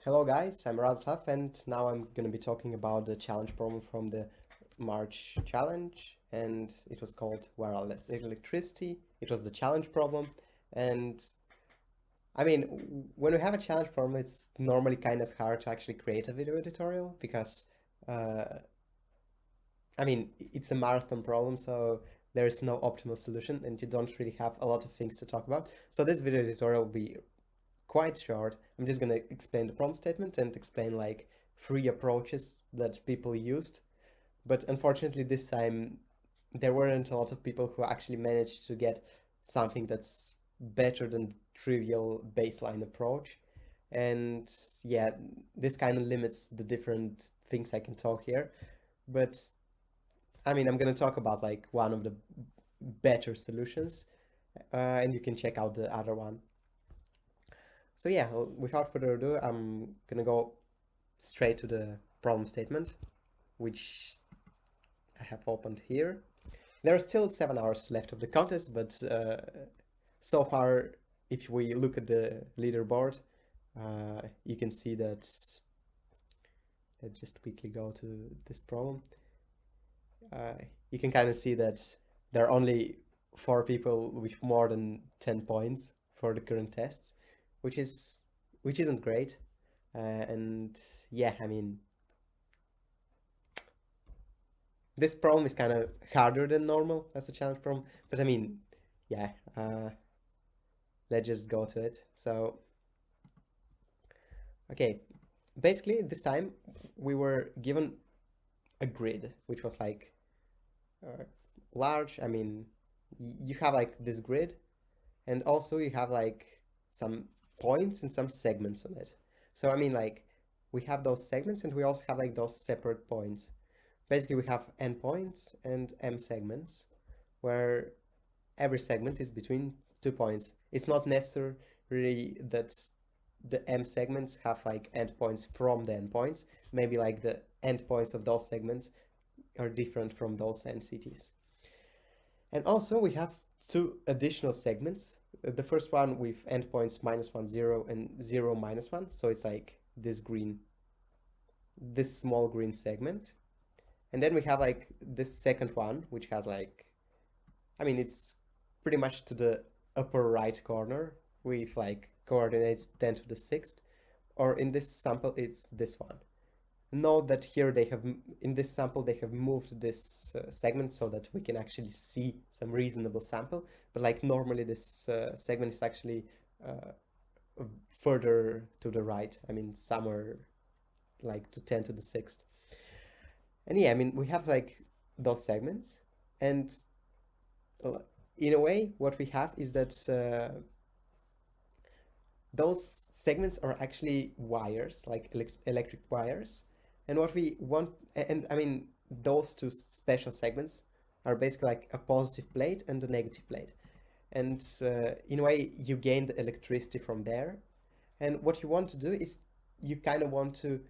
Hello guys, I'm Radoslav and now I'm going to be talking about the challenge problem from the March challenge, and it was called wireless electricity. It was the challenge problem, and when we have a challenge problem it's normally kind of hard to actually create a video tutorial because uh, it's a marathon problem, so there is no optimal solution and you don't really have a lot of things to talk about. So this video tutorial will be quite short. I'm just gonna explain the problem statement and explain like 3 approaches that people used. But unfortunately this time there weren't a lot of people who actually managed to get something that's better than trivial baseline approach. And yeah, this kind of limits the different things I can talk here. But I'm gonna talk about like one of the better solutions, and you can check out the other one. So yeah, without further ado, I'm gonna go straight to the problem statement, which I have opened here. There are still 7 hours left of the contest, but so far, if we look at the leaderboard, you can see that. Let's just quickly go to this problem. You can kind of see that there are only 4 people with more than 10 points for the current tests, which isn't great. And yeah, this problem is kind of harder than normal as a challenge problem, but yeah, let's just go to it. So, okay, basically this time we were given a grid, which was like large. You have like this grid, and also you have like some points and some segments on it. So like we have those segments and we also have like those separate points. Basically we have n points and m segments, where every segment is between 2 points. It's not necessary that the m segments have like endpoints from the endpoints. Maybe like the endpoints of those segments are different from those entities. And also we have 2 additional segments. The first one with endpoints -1, 0 and 0, -1. So it's like this small green segment. And then we have like this second one, which has like, it's pretty much to the upper right corner with like coordinates 10 to the 6th, or in this sample, it's this one. Note that here in this sample, they have moved this segment so that we can actually see some reasonable sample, but like normally this segment is actually further to the right. Somewhere like to 10 to the 6th. And yeah, we have like those segments, and in a way, what we have is that those segments are actually wires, like electric wires. And what we want, and those 2 special segments are basically like a positive plate and a negative plate. And in a way, you gain the electricity from there. And what you want to do is you kind of want to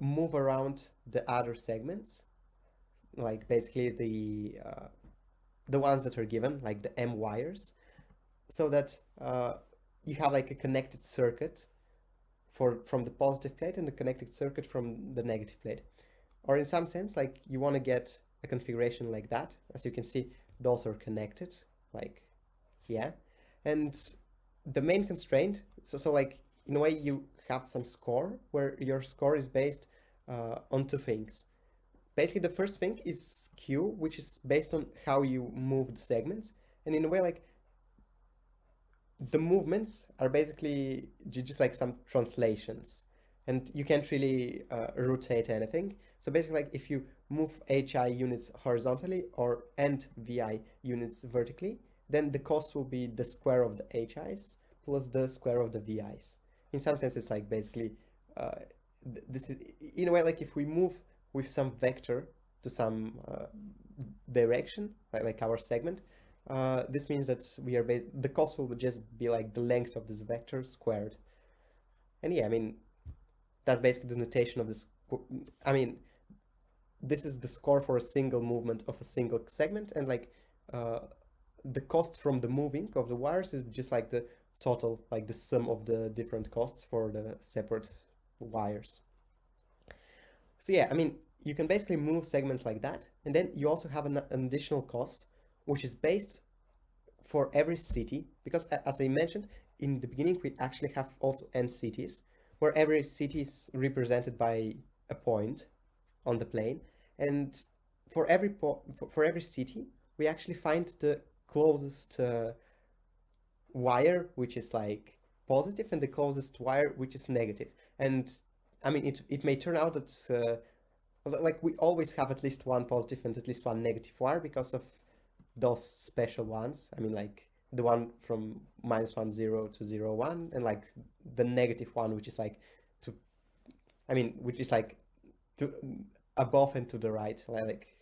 move around the other segments, like basically the ones that are given, like the M wires, so that you have like a connected circuit from the positive plate and the connected circuit from the negative plate. Or in some sense, like you want to get a configuration like that. As you can see, those are connected, like, yeah. And the main constraint, so like in a way you have some score where your score is based on 2 things. Basically, the first thing is Q, which is based on how you move the segments. And in a way, like, the movements are basically just like some translations. And you can't really rotate anything. So basically, like, if you move HI units horizontally and VI units vertically, then the cost will be the square of the HIs plus the square of the VIs. In some sense, it's like basically, this is, in a way, like if we move with some vector to some direction, like our segment, this means that the cost will just be like the length of this vector squared. And yeah, that's basically the notation of this. This is the score for a single movement of a single segment, and like the cost from the moving of the wires is just like the total, like the sum of the different costs for the separate wires. So yeah, I mean, you can basically move segments like that, and then you also have an additional cost, which is based for every city, because as I mentioned in the beginning, we actually have also n cities, where every city is represented by a point on the plane, and for every city, we actually find the closest wire, which is like positive, and the closest wire, which is negative. And I mean, it may turn out that like we always have at least one positive and at least one negative wire because of those special ones. I mean, like the one from -1, 0 to 0, 1, and like the negative one, which is like to, I mean, which is like to above and to the right, like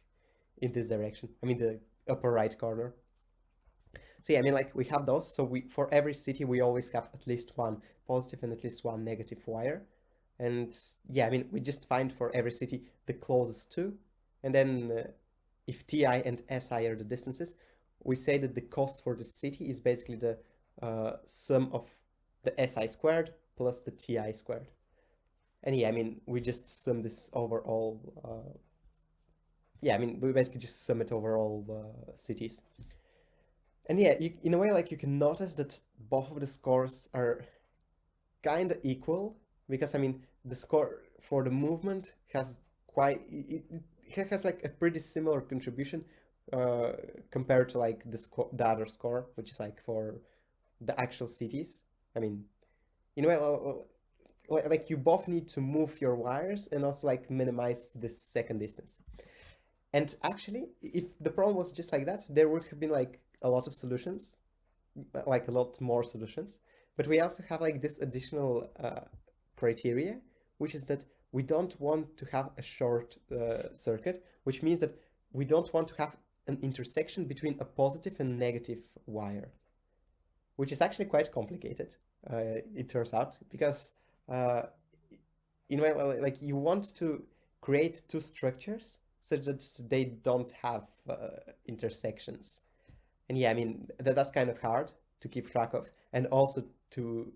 in this direction. I mean, the upper right corner. So yeah, I mean, like we have those. So we, for every city, we always have at least one positive and at least one negative wire. And yeah, I mean, we just find for every city the closest two. And then if Ti and Si are the distances, we say that the cost for the city is basically the sum of the Si squared plus the Ti squared. And yeah, I mean, we just sum this over all. Yeah, I mean, we basically just sum it over all cities. And yeah, in a way, like you can notice that both of the scores are kind of equal, because I mean, the score for the movement has quite, it has like a pretty similar contribution compared to like the other score, which is like for the actual cities. I mean, in a way, like you both need to move your wires and also like minimize this second distance. And actually, if the problem was just like that, there would have been like a lot of solutions, like a lot more solutions. But we also have like this additional criteria, which is that we don't want to have a short circuit, which means that we don't want to have an intersection between a positive and negative wire, which is actually quite complicated, it turns out, because in a way, like you want to create two structures such that they don't have intersections. And yeah, I mean, that's kind of hard to keep track of, and also to,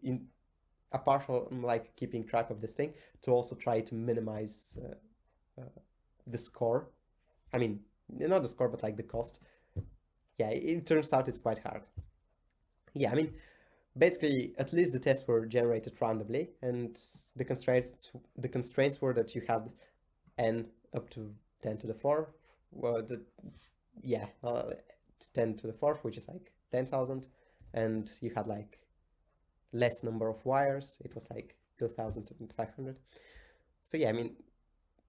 apart from like keeping track of this thing, to also try to minimize the score. I mean, not the score, but like the cost. Yeah, it turns out it's quite hard. Yeah, I mean, basically, at least the tests were generated randomly, and the constraints were that you had n up to 10 to the 4. Well, yeah, 10 to the 4th, which is like 10,000, and you had like less number of wires. It was like 2,500. So yeah, I mean,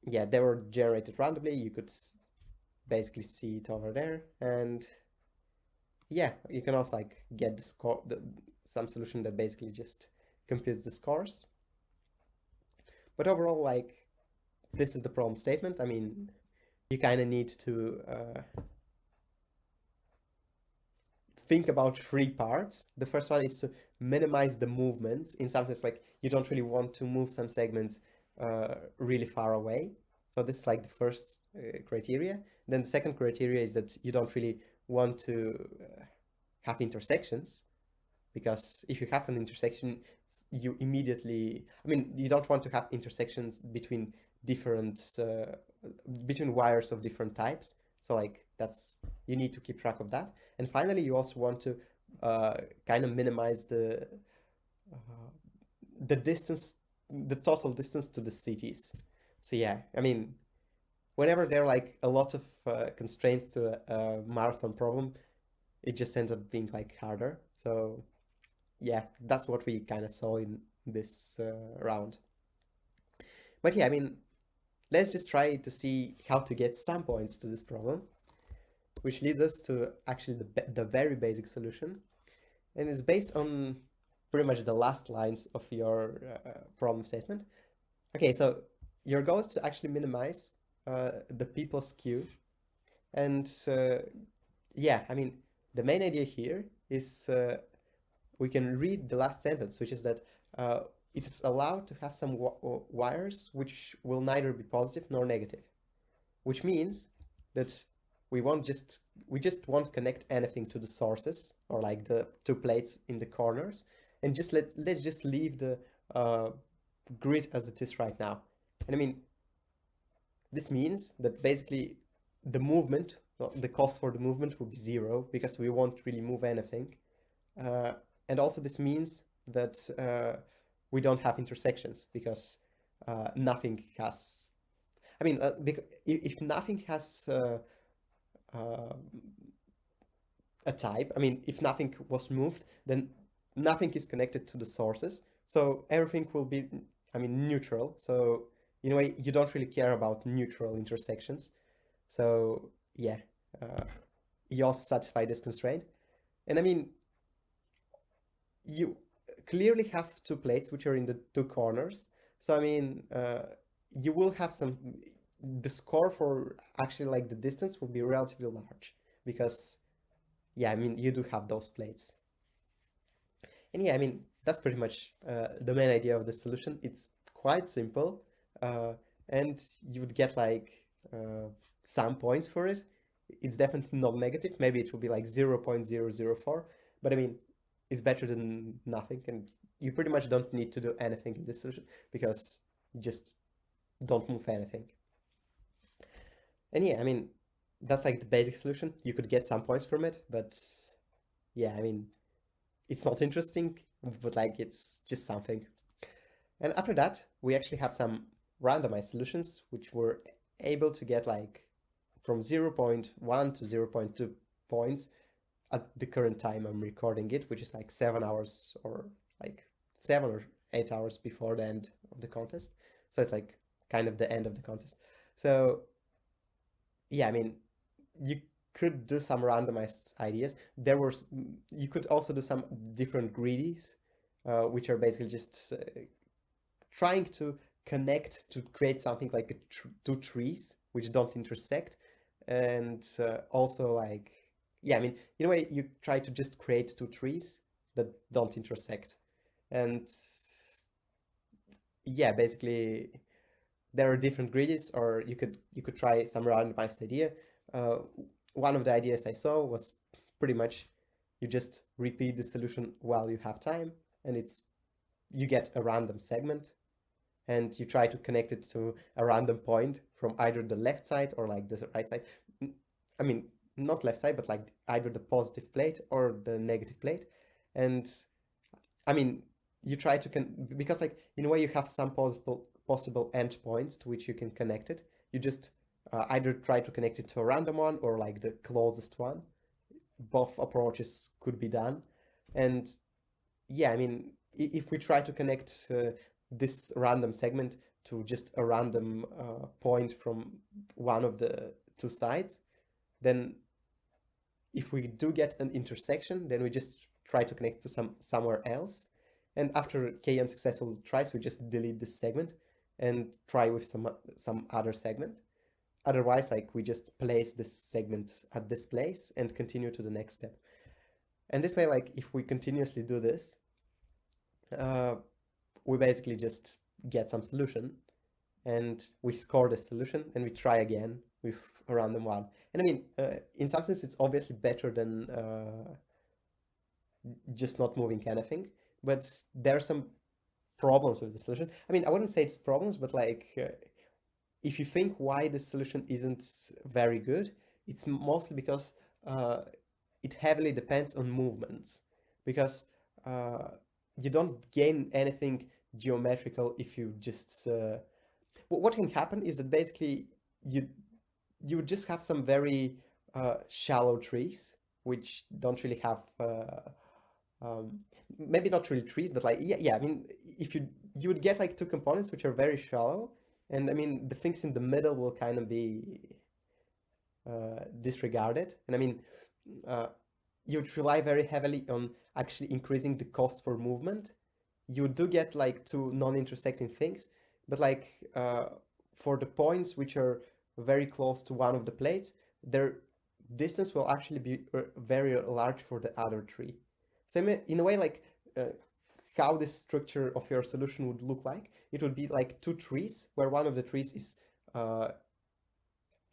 yeah, they were generated randomly. You could basically see it over there, and yeah, you can also like get the score, some solution that basically just computes the scores. But overall, like, this is the problem statement. I mean, you kind of need to think about three parts. The first one is to minimize the movements. In some sense, like you don't really want to move some segments really far away. So this is like the first criteria. Then the second criteria is that you don't really want to have intersections, because if you have an intersection, you immediately, I mean, you don't want to have intersections between different, between wires of different types. So like you need to keep track of that. And finally, you also want to kind of minimize the distance, the total distance to the cities. So yeah, I mean, whenever there are like a lot of constraints to a marathon problem, it just ends up being like harder. So yeah, that's what we kind of saw in this round. But yeah, I mean, let's just try to see how to get some points to this problem, which leads us to actually the very basic solution. And it's based on pretty much the last lines of your problem statement. Okay, so your goal is to actually minimize the p plus q. And yeah, I mean, the main idea here is we can read the last sentence, which is that it's allowed to have some wires which will neither be positive nor negative, which means that we just won't connect anything to the sources, or like the two plates in the corners, and just let's just leave the grid as it is right now. And I mean, this means that basically the movement, well, the cost for the movement will be zero because we won't really move anything. And also this means that we don't have intersections because nothing has, I mean, if nothing has a type, I mean, if nothing was moved, then nothing is connected to the sources. So everything will be, I mean, neutral. So in a way, you don't really care about neutral intersections. So yeah, you also satisfy this constraint. And I mean, you clearly have two plates which are in the two corners. So I mean, you will have some, the score for actually like the distance will be relatively large because, yeah, I mean, you do have those plates. And yeah, I mean, that's pretty much the main idea of the solution. It's quite simple, and you would get like some points for it. It's definitely not negative. Maybe it will be like 0.004, but I mean, it's better than nothing, and you pretty much don't need to do anything in this solution because you just don't move anything. And yeah, I mean, that's like the basic solution. You could get some points from it, but yeah, I mean, it's not interesting, but like it's just something. And after that, we actually have some randomized solutions, which were able to get like from 0.1 to 0.2 points at the current time I'm recording it, which is like 7 hours or like 7 or 8 hours before the end of the contest. So it's like kind of the end of the contest. So yeah, I mean, you could do some randomized ideas. You could also do some different greedies, which are basically just trying to connect to create something like two trees which don't intersect, and also like, yeah, I mean, in a way, you try to just create two trees that don't intersect, and yeah, basically there are different greedies, or you could try some randomized idea. Uh, one of the ideas I saw was pretty much you just repeat the solution while you have time, and you get a random segment, and you try to connect it to a random point from either the left side or like the right side. I mean, not left side, but like either the positive plate or the negative plate. And I mean, you try to because like in a way you have some possible endpoints to which you can connect it. You just either try to connect it to a random one or like the closest one. Both approaches could be done. And yeah, I mean, if we try to connect this random segment to just a random point from one of the two sides, then if we do get an intersection, then we just try to connect to somewhere else. And after k unsuccessful tries, we just delete this segment and try with some other segment. Otherwise, like, we just place this segment at this place and continue to the next step. And this way, like, if we continuously do this, we basically just get some solution, and we score the solution, and we try again with a random one. And I mean, in some sense, it's obviously better than just not moving anything, but there are some problems with the solution. I mean, I wouldn't say it's problems, but like, if you think why the solution isn't very good, it's mostly because it heavily depends on movements, because you don't gain anything geometrical if you just what can happen is that basically you just have some very shallow trees which don't really have maybe not really trees, but like, yeah, I mean, if you would get like two components which are very shallow, and I mean the things in the middle will kind of be disregarded. And I mean, you would rely very heavily on actually increasing the cost for movement. You do get like two non-intersecting things, but like for the points which are very close to one of the plates, their distance will actually be very large for the other tree. So in a way, like how this structure of your solution would look like, it would be like two trees where one of the trees is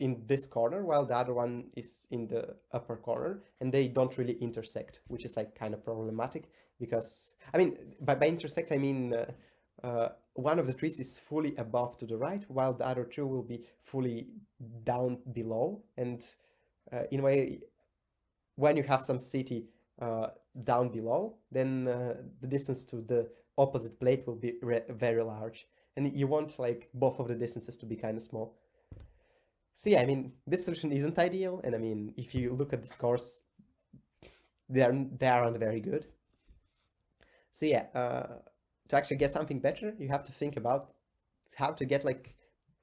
in this corner while the other one is in the upper corner, and they don't really intersect, which is like kind of problematic, because I mean, by intersect I mean one of the trees is fully above to the right, while the other two will be fully down below. And in a way, when you have some city down below, then the distance to the opposite plate will be very large. And you want like both of the distances to be kind of small. So yeah, I mean, this solution isn't ideal. And I mean, if you look at the scores, they aren't very good. So yeah, to actually get something better, you have to think about how to get like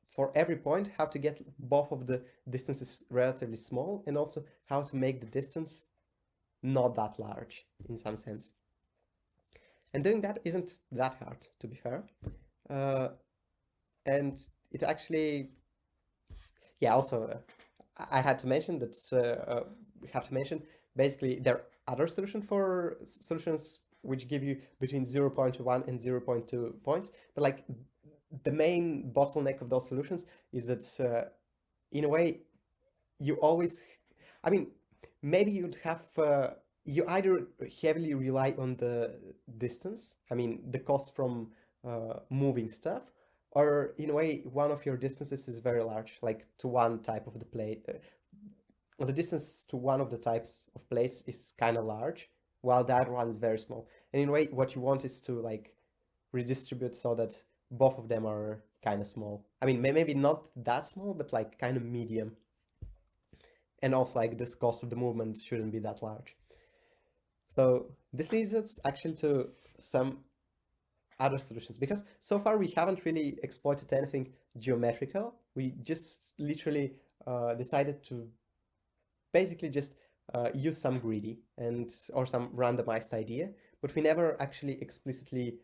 for every point, how to get both of the distances relatively small, and also how to make the distance not that large in some sense. And doing that isn't that hard, to be fair. And it actually, yeah, also I had to mention that we have to mention basically there are other solutions which give you between 0.1 and 0.2 points, but like the main bottleneck of those solutions is that in a way you always, I mean, maybe you'd have you either heavily rely on the distance, I mean the cost from moving stuff, or in a way one of your distances is very large, like to one type of the plate. The distance to one of the types of plates is kind of large, while the other one is very small. And in a way, what you want is to like redistribute so that both of them are kind of small. I mean, maybe not that small, but like kind of medium. And also like this cost of the movement shouldn't be that large. So this leads us actually to some other solutions, because so far we haven't really exploited anything geometrical. We just literally decided to basically just use some greedy and or some randomized idea, but we never actually explicitly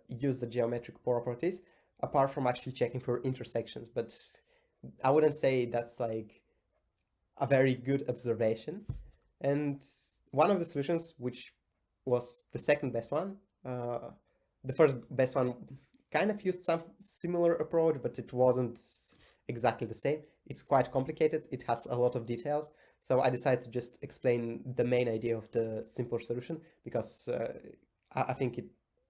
use the geometric properties apart from actually checking for intersections. But I wouldn't say that's like a very good observation. And one of the solutions, which was the second best one, the first best one kind of used some similar approach, but it wasn't exactly the same. It's quite complicated. It has a lot of details. So I decided to just explain the main idea of the simpler solution, because I think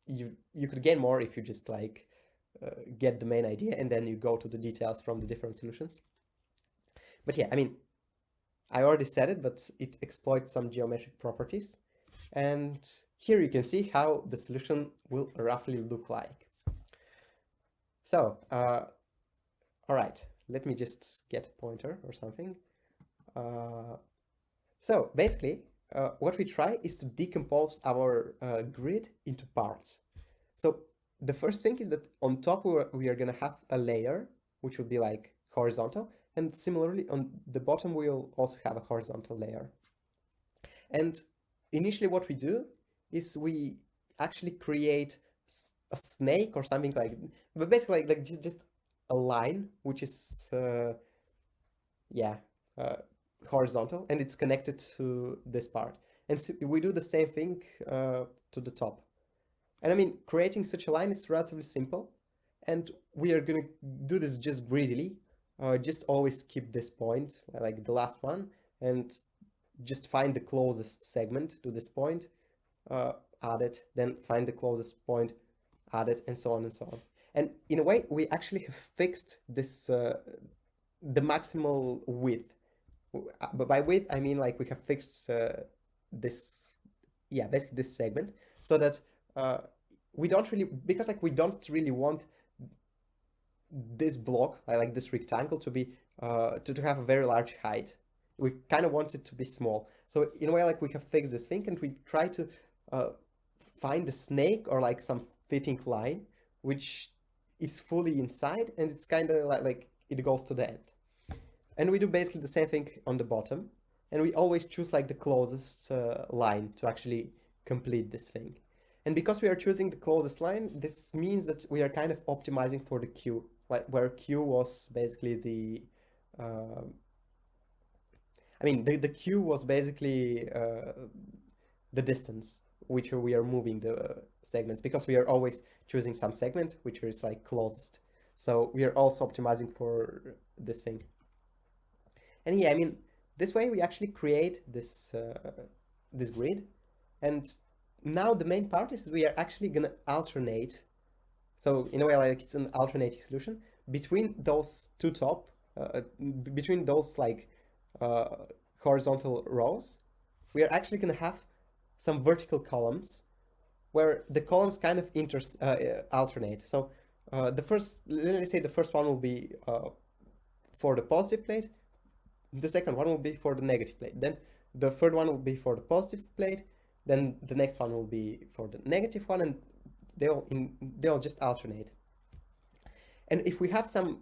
you could gain more if you just like get the main idea and then you go to the details from the different solutions. But yeah, I mean, I already said it, but it exploits some geometric properties. And here you can see how the solution will roughly look like. So, all right, let me just get a pointer or something. So basically, what we try is to decompose our grid into parts. So the first thing is that on top we are going to have a layer, which will be like horizontal. And similarly, on the bottom, we'll also have a horizontal layer. And initially what we do is we actually create a snake or something like, but basically like just a line, which is, horizontal, and it's connected to this part. And so we do the same thing to the top. And I mean, creating such a line is relatively simple, and we are going to do this just greedily. Just always keep this point, like the last one, and just find the closest segment to this point, add it, then find the closest point, add it, and so on and so on. And in a way, we actually have fixed this, the maximal width. But by width, I mean like we have fixed this, yeah, basically this segment, so that we don't really, because like we don't really want this block, like this rectangle, to be to have a very large height. We kind of want it to be small. So in a way, like we have fixed this thing, and we try to find a snake or like some fitting line which is fully inside, and it's kind of like it goes to the end. And we do basically the same thing on the bottom, and we always choose like the closest line to actually complete this thing. And because we are choosing the closest line, this means that we are kind of optimizing for the Q, like where Q was basically the, I mean, the Q was basically the distance which we are moving the segments, because we are always choosing some segment which is like closest. So we are also optimizing for this thing. And yeah, I mean, this way we actually create this this grid. And now the main part is we are actually gonna alternate So in a way, like it's an alternating solution between those two top, between those like uh, horizontal rows. We are actually going to have some vertical columns where the columns kind of alternate. So let's say the first one will be for the positive plate, the second one will be for the negative plate, then the third one will be for the positive plate, then the next one will be for the negative one, and they'll just alternate. And if we have some,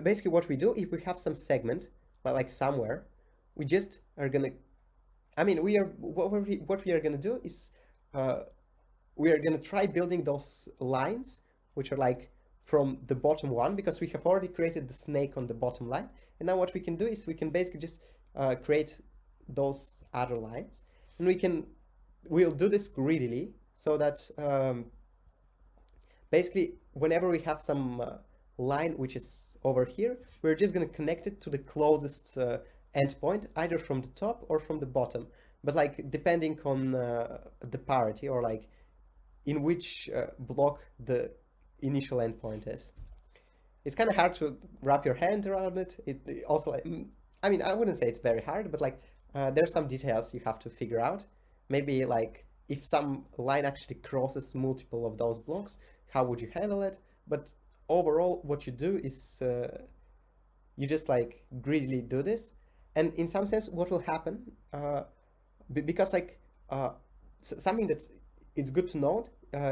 basically what we do, if we have some segment, like somewhere, we just are gonna, I mean, what we are gonna do is, we are gonna try building those lines, which are like from the bottom one, because we have already created the snake on the bottom line. And now what we can do is we can basically just create those other lines, and we'll do this greedily, so that basically whenever we have some line which is over here, we're just going to connect it to the closest endpoint, either from the top or from the bottom, but like depending on the parity, or like in which block the initial endpoint is. It's kind of hard to wrap your hand around it. It also, like, I mean, I wouldn't say it's very hard, but like there's some details you have to figure out. Maybe like if some line actually crosses multiple of those blocks, how would you handle it? But overall, what you do is you just like greedily do this, and in some sense, what will happen? Because like something that it's good to note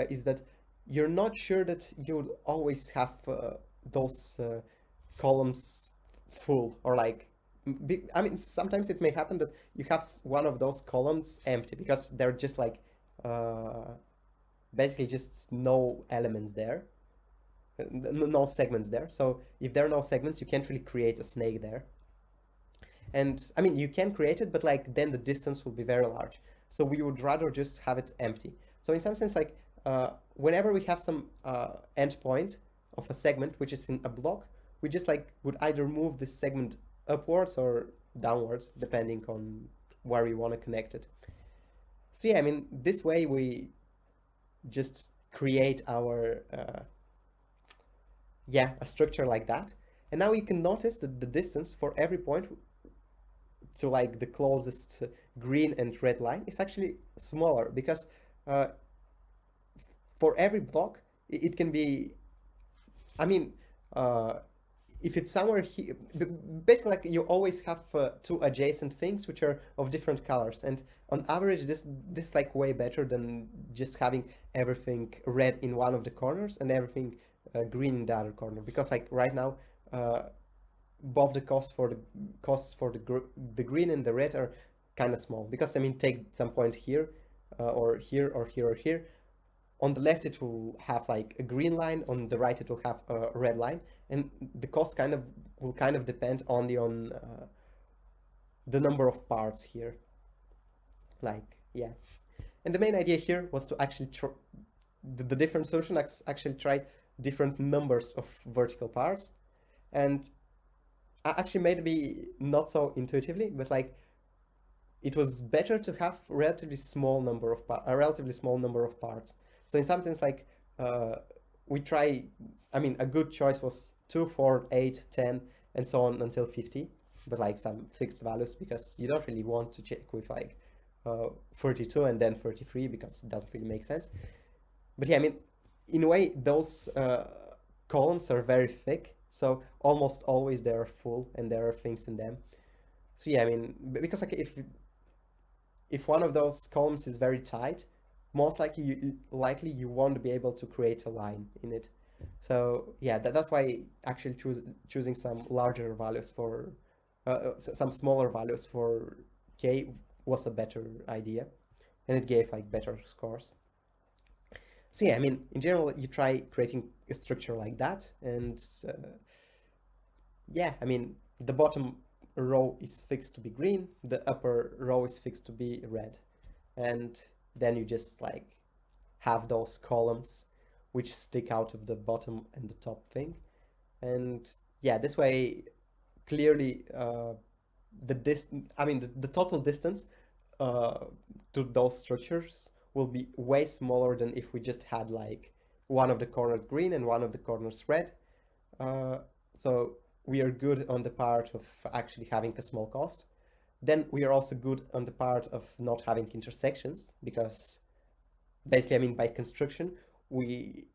is that you're not sure that you'll always have those columns full, or like I mean, sometimes it may happen that you have one of those columns empty because they're just like basically just no elements there, no segments there. So if there are no segments, you can't really create a snake there. And I mean, you can create it, but like then the distance will be very large. So we would rather just have it empty. So in some sense, like whenever we have some endpoint of a segment which is in a block, we just like would either move this segment upwards or downwards, depending on where we want to connect it. So yeah, I mean, this way we just create our a structure like that. And now you can notice that the distance for every point to like the closest green and red line is actually smaller, because for every block it can be, I mean, if it's somewhere here, basically like you always have two adjacent things which are of different colors, and on average this is like way better than just having everything red in one of the corners and everything green in the other corner, because like right now both the costs for the green and the red are kind of small, because I mean, take some point here or here or here or here. On the left it will have like a green line, on the right it will have a red line, and the cost will kind of depend only on the number of parts here. Like, yeah. And the main idea here was to actually the different solution actually try different numbers of vertical parts, and actually maybe not so intuitively, but like it was better to have a relatively small number of parts. So in some sense, like we try, I mean, a good choice was 2, 4, 8, 10, and so on until 50, but like some fixed values, because you don't really want to check with like 32 and then 33, because it doesn't really make sense. But yeah, I mean, in a way, those columns are very thick, so almost always they are full and there are things in them. So yeah, I mean, because like if one of those columns is very tight, most likely you won't be able to create a line in it. So yeah, that's why actually choosing some larger values for some smaller values for k was a better idea, and it gave like better scores. So yeah, I mean, in general, you try creating a structure like that, and yeah, I mean, the bottom row is fixed to be green, the upper row is fixed to be red, and then you just like have those columns which stick out of the bottom and the top thing. And yeah, this way clearly the total distance to those structures will be way smaller than if we just had like one of the corners green and one of the corners red. So we are good on the part of actually having a small cost. Then we are also good on the part of not having intersections, because basically, I mean, by construction, we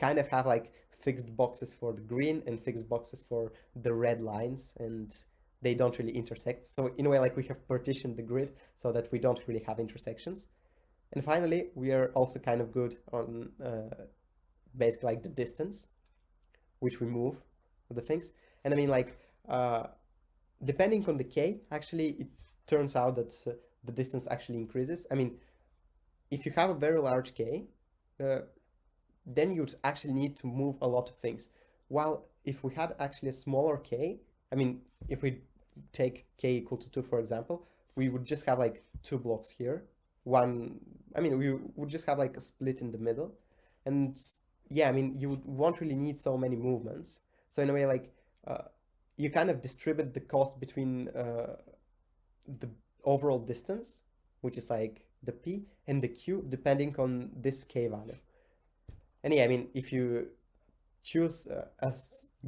kind of have like fixed boxes for the green and fixed boxes for the red lines, and they don't really intersect. So in a way, like we have partitioned the grid so that we don't really have intersections. And finally, we are also kind of good on basically like the distance, which we move the things. And I mean, like, depending on the k, actually, it turns out that the distance actually increases. I mean, if you have a very large k, then you'd actually need to move a lot of things. While if we had actually a smaller k, I mean, if we take k equal to 2, for example, we would just have like 2 blocks here. One, I mean, we would just have like a split in the middle. And yeah, I mean, you won't really need so many movements. So in a way, like, you kind of distribute the cost between the overall distance, which is like the p, and the q, depending on this k value. And yeah, I mean, if you choose a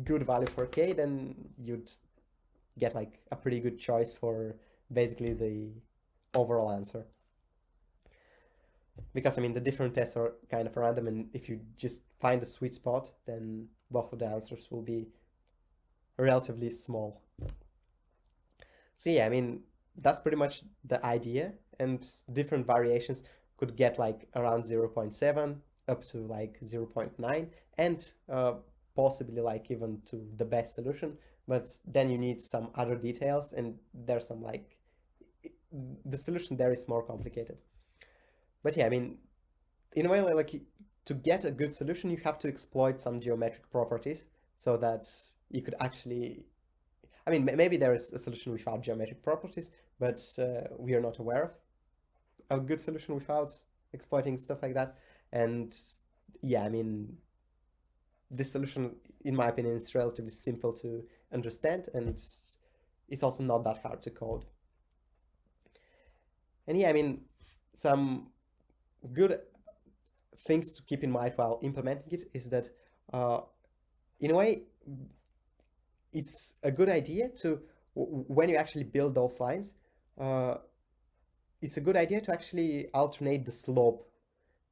good value for k, then you'd get like a pretty good choice for basically the overall answer. Because I mean, the different tests are kind of random, and if you just find a sweet spot, then both of the answers will be relatively small. So yeah, I mean, that's pretty much the idea, and different variations could get like around 0.7 up to like 0.9, and possibly like even to the best solution. But then you need some other details, and there's some like, the solution there is more complicated. But yeah, I mean, in a way, like, to get a good solution, you have to exploit some geometric properties so that you could actually, I mean, maybe there is a solution without geometric properties, but we are not aware of a good solution without exploiting stuff like that. And yeah, I mean, this solution, in my opinion, is relatively simple to understand, and it's also not that hard to code. And yeah, I mean, some good things to keep in mind while implementing it is that, in a way, it's a good idea to, when you actually build those lines, it's a good idea to actually alternate the slope.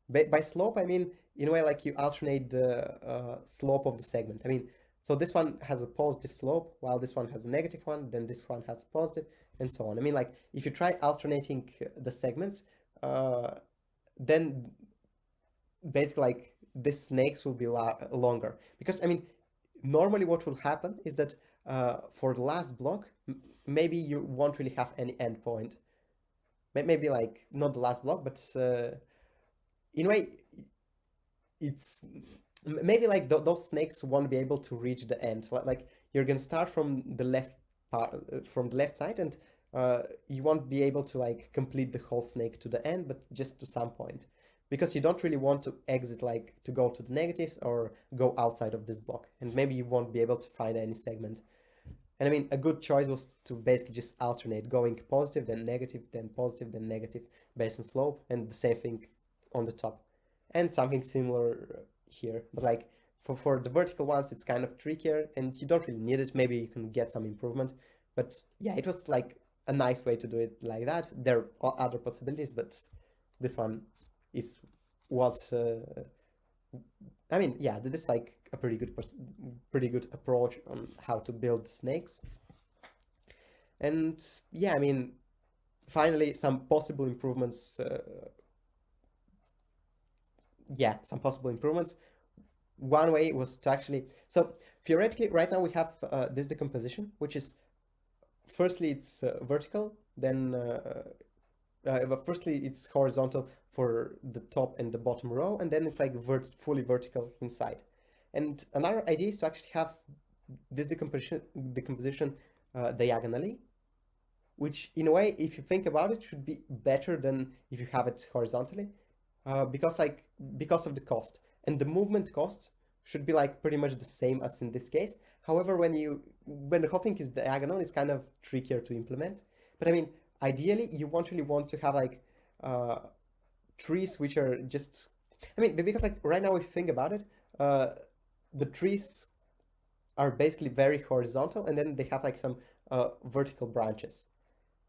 By slope, I mean, in a way, like you alternate the slope of the segment. I mean, so this one has a positive slope, while this one has a negative one, then this one has a positive, and so on. I mean, like, if you try alternating the segments, then basically, like, the snakes will be longer. Because, I mean, normally what will happen is that for the last block, maybe you won't really have any endpoint. Maybe, like, not the last block, but in a way, it's maybe like those snakes won't be able to reach the end. Like, you're gonna start from the left part, from the left side, and you won't be able to like complete the whole snake to the end, but just to some point, because you don't really want to exit, like to go to the negatives or go outside of this block, and maybe you won't be able to find any segment. And I mean, a good choice was to basically just alternate, going positive, then negative, then positive, then negative, based on slope, and the same thing on the top. And something similar here, but like for the vertical ones, it's kind of trickier, and you don't really need it. Maybe you can get some improvement, but yeah, it was like a nice way to do it like that. There are other possibilities, but this one is what I mean, yeah, this is like a pretty good approach on how to build snakes. And yeah, I mean, finally, some possible improvements. Yeah, some possible improvements. One way was to actually, so theoretically, right now we have this decomposition, which is, firstly, it's vertical, then firstly, it's horizontal for the top and the bottom row, and then it's like fully vertical inside. And another idea is to actually have this decomposition diagonally, which in a way, if you think about it, should be better than if you have it horizontally, because of the cost. And the movement costs should be like pretty much the same as in this case. However, when the whole thing is diagonal, it's kind of trickier to implement. But I mean, ideally, you won't really want to have like trees which are just I mean, because like right now, if you think about it, uh, the trees are basically very horizontal, and then they have like some vertical branches.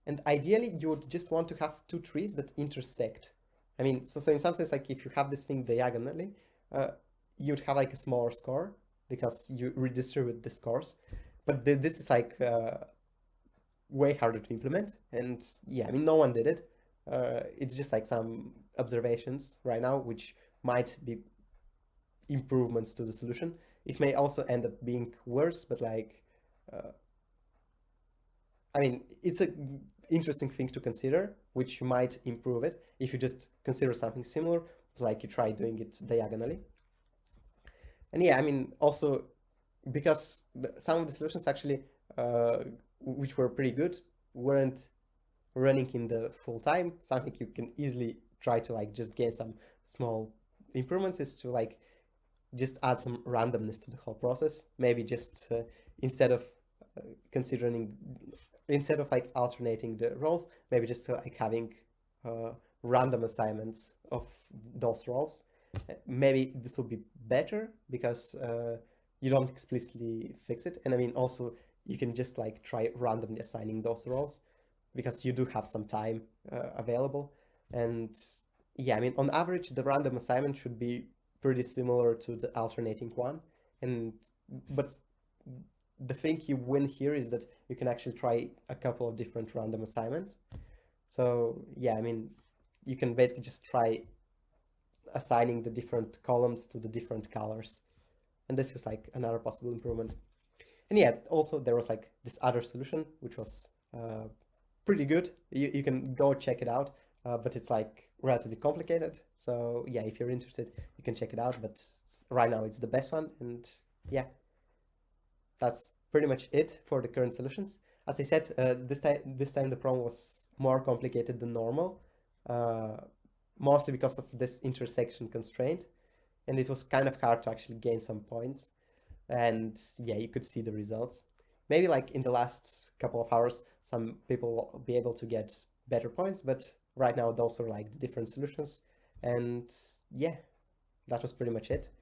And ideally, you would just want to have two trees that intersect. I mean, so in some sense, like if you have this thing diagonally, uh, you'd have like a smaller score because you redistribute the scores. But this is like way harder to implement. And yeah, I mean, no one did it. It's just like some observations right now, which might be improvements to the solution. It may also end up being worse, but like, uh, I mean, it's a interesting thing to consider, which might improve it if you just consider something similar, like you try doing it diagonally. And yeah, I mean, also because some of the solutions actually, which were pretty good, weren't running in the full time. Something you can easily try to like just gain some small improvements is to like just add some randomness to the whole process. Maybe just instead of uh, considering instead of like alternating the roles, maybe just like having uh, random assignments of those roles. Maybe this will be better because you don't explicitly fix it. And I mean, also you can just like try randomly assigning those roles because you do have some time available. And yeah, I mean, on average, the random assignment should be pretty similar to the alternating one. And but the thing you win here is that you can actually try a couple of different random assignments. So yeah, I mean, you can basically just try assigning the different columns to the different colors. And this was like another possible improvement. And yeah, also there was like this other solution, which was pretty good. You can go check it out, but it's like relatively complicated. So yeah, if you're interested, you can check it out. But right now it's the best one. And yeah, that's pretty much it for the current solutions. As I said, this time the problem was more complicated than normal, uh, mostly because of this intersection constraint, and it was kind of hard to actually gain some points. And yeah, you could see the results. Maybe like in the last couple of hours, some people will be able to get better points, but right now those are like the different solutions. And yeah, that was pretty much it.